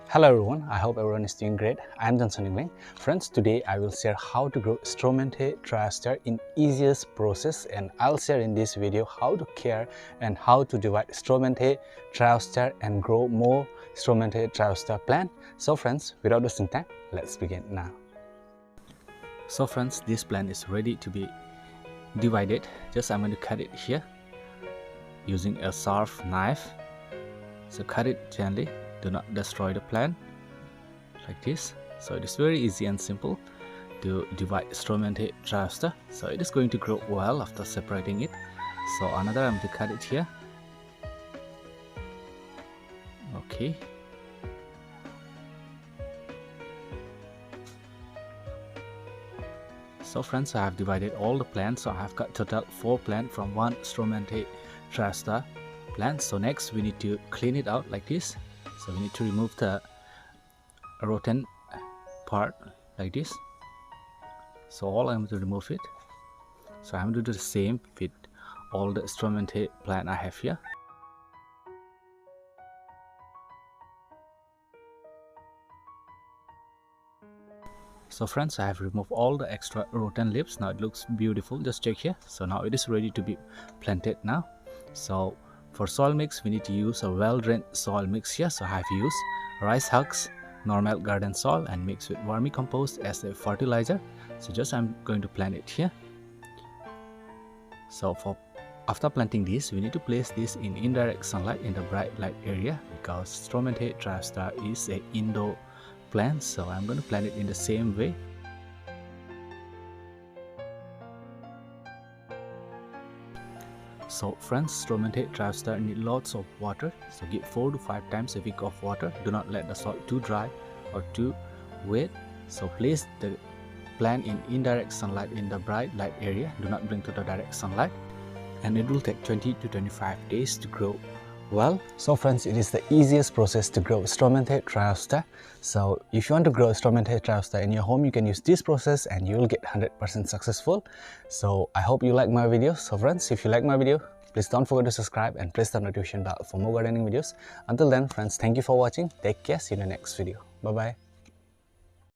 Hello everyone, I hope everyone is doing great. I am Engleng. Friends, today I will share how to grow Stromanthe trioster in easiest process, and I'll share in this video how to care and how to divide Stromanthe trioster and grow more Stromanthe trioster plant. So friends, without wasting time, let's begin now. So friends, this plant is ready to be divided. I'm going to cut it here using a sharp knife. So cut it gently. Do not destroy the plant like this. So it is very easy and simple to divide Stromanthe trioster. So it is going to grow well after separating it. So another, I'm going to cut it here. Okay. So friends, I have divided all the plants. So I have got total 4 plants from one Stromanthe trioster plant. So next we need to clean it out like this. So we need to remove the rotten part like this. So all I'm going to remove it. So I'm going to do the same with all the Stromanthe plant I have here. So friends, I have removed all the extra rotten leaves. Now it looks beautiful. Just check here. So now it is ready to be planted now. So for soil mix, we need to use a well-drained soil mix here. So I have used rice husks, normal garden soil, and mixed with vermicompost as a fertilizer. So I'm going to plant it here. So after planting this, we need to place this in indirect sunlight in the bright light area, because Stromanthe trioster is an indoor plant. So I'm going to plant it in the same way. So friends, Stromanthe trioster need lots of water. So give 4 to 5 times a week of water. Do not let the soil too dry or too wet. So place the plant in indirect sunlight in the bright light area. Do not bring to the direct sunlight. And it will take 20 to 25 days to grow well. So friends, it is the easiest process to grow Stromanthe trioster. So if you want to grow Stromanthe trioster in your home, you can use this process and you will get 100% successful. So I hope you like my video. So friends, if you like my video, please don't forget to subscribe and press the notification bell for more gardening videos. Until then friends, thank you for watching. Take care. See you in the next video. Bye bye.